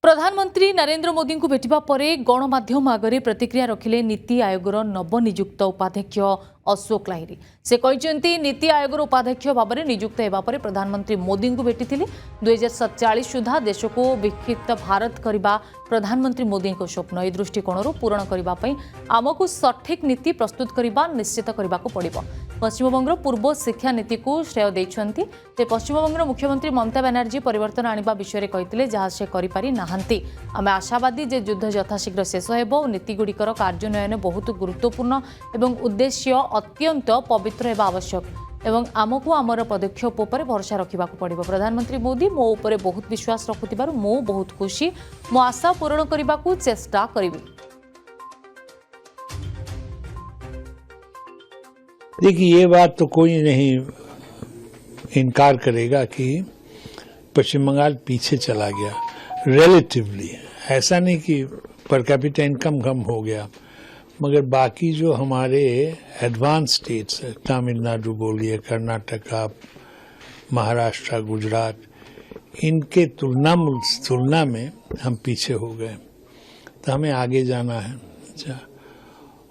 प्रधानमंत्री नरेंद्र मोदी को भेटिबा परे गणमाध्यम आगे प्रतिक्रिया रखिले नीति आयोगर नवनियुक्त उपाध्यक्ष अशोक लाहिरी। से कहते नीति आयोगर उपाध्यक्ष भाव में नियुक्त होगा पर प्रधानमंत्री मोदी को भेटी 2047 सुधा देश को विकसित भारत करने प्रधानमंत्री मोदी को स्वप्न ए दृष्टिकोण पूरण करने आमको सठिक नीति प्रस्तुत करने निश्चित करने पड़ो। पश्चिमबंग पूर्व शिक्षा नीति को श्रेय देते पश्चिमबंग मुख्यमंत्री ममता बनर्जी परिवर्तन आने विषय कहते जहाँ से करें आम आशावादी जे युद्ध यथाशीघ्र शेष हो नीतिगुड़िकर कार्यान्वयन बहुत गुरुत्वपूर्ण एवं उद्देश्य अत्यंत पवित्र होगा आवश्यक एवं आमको आमर पदक्षेप पर भरोसा रखा पड़ो। प्रधानमंत्री मोदी मो उपर बहुत विश्वास रखुथिबारु मो बहुत खुशी मो आशा पूरण करने को चेष्टा करी। देखिए, ये बात तो कोई नहीं इनकार करेगा कि पश्चिम बंगाल पीछे चला गया रिलेटिवली। ऐसा नहीं कि पर कैपिटा इनकम कम हो गया, मगर बाकी जो हमारे एडवांस स्टेट्स है, तमिलनाडु बोलिए, कर्नाटका, महाराष्ट्र, गुजरात, इनके तुलना में हम पीछे हो गए। तो हमें आगे जाना है। अच्छा,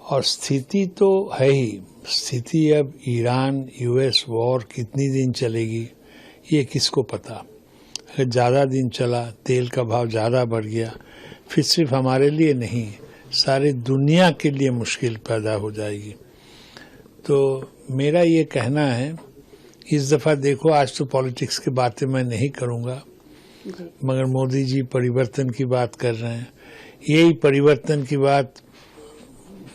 और स्थिति तो है ही। स्थिति अब ईरान यूएस वॉर कितनी दिन चलेगी ये किसको पता। अगर ज़्यादा दिन चला, तेल का भाव ज़्यादा बढ़ गया, फिर सिर्फ हमारे लिए नहीं सारे दुनिया के लिए मुश्किल पैदा हो जाएगी। तो मेरा ये कहना है, इस दफ़ा देखो, आज तो पॉलिटिक्स की बातें मैं नहीं करूँगा, मगर मोदी जी परिवर्तन की बात कर रहे हैं। यही परिवर्तन की बात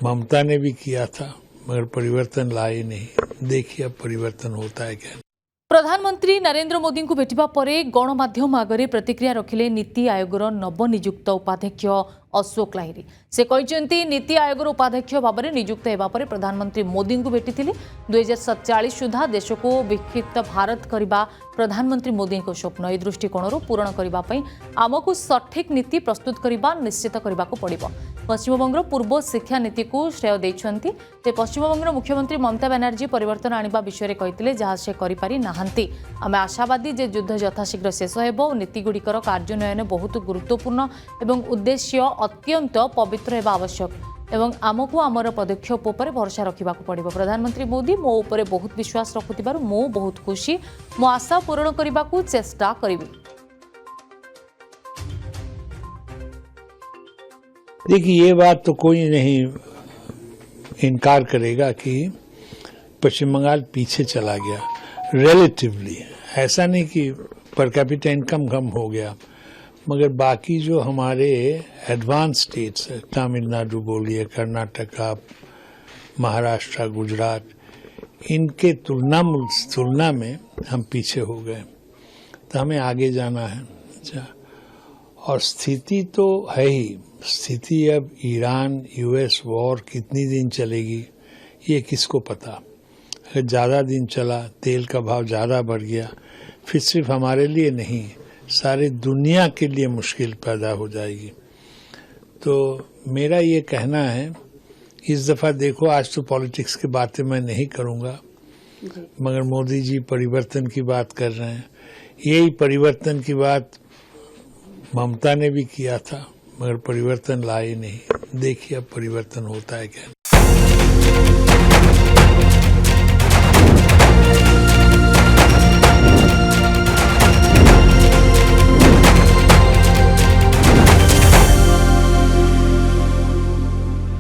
ममता ने भी किया था, मगर परिवर्तन लाए नहीं। देखिए अब परिवर्तन होता है क्या। प्रधानमंत्री नरेंद्र मोदी को भेटिबा परे गणमाध्यम आगे प्रतिक्रिया रखिले नीति आयोगर नवनियुक्त उपाध्यक्ष अशोक लाहिरी। से कहते नीति आयोगर उपाध्यक्ष भाव में नियुक्त होगा पर प्रधानमंत्री मोदी को भेटी 2047 सुधा देश को विकसित भारत करने प्रधानमंत्री मोदी को स्वप्न ए दृष्टिकोण पूरण करने आमको सठिक नीति प्रस्तुत करने निश्चित करने पड़ो। पश्चिमबंग पूर्व शिक्षा नीति को श्रेय देते पश्चिमबंग मुख्यमंत्री ममता बनर्जी परिवर्तन आने विषय कहते जहाँ से करें आम आशावादी जे युद्ध यथाशीघ्र शेष हो नीतिगुड़िकर कार्यान्वयन बहुत गुरुत्वपूर्ण एवं उद्देश्य अत्यंत पवित्र होगा आवश्यक एवं आमको आमर पदक्षेप पर भरोसा रखा पड़ो। प्रधानमंत्री मोदी मो उपर बहुत विश्वास रखुथिबारु मो बहुत खुशी मो आशा पूरण करने को चेष्टा करी। देखिए, ये बात तो कोई नहीं इनकार करेगा कि पश्चिम बंगाल पीछे चला गया रिलेटिवली। ऐसा नहीं कि पर कैपिटा इनकम कम हो गया, मगर बाकी जो हमारे एडवांस स्टेट्स है, तमिलनाडु बोलिए, कर्नाटका, महाराष्ट्र, गुजरात, इनके तुलना में हम पीछे हो गए। तो हमें आगे जाना है। अच्छा, और स्थिति तो है ही। स्थिति अब ईरान यूएस वॉर कितनी दिन चलेगी ये किसको पता। अगर ज़्यादा दिन चला, तेल का भाव ज़्यादा बढ़ गया, फिर सिर्फ हमारे लिए नहीं सारे दुनिया के लिए मुश्किल पैदा हो जाएगी। तो मेरा ये कहना है, इस दफ़ा देखो, आज तो पॉलिटिक्स की बातें मैं नहीं करूँगा, मगर मोदी जी परिवर्तन की बात कर रहे हैं। यही परिवर्तन की बात ममता ने भी किया था, मगर परिवर्तन लाए नहीं। देखिए अब परिवर्तन होता है क्या।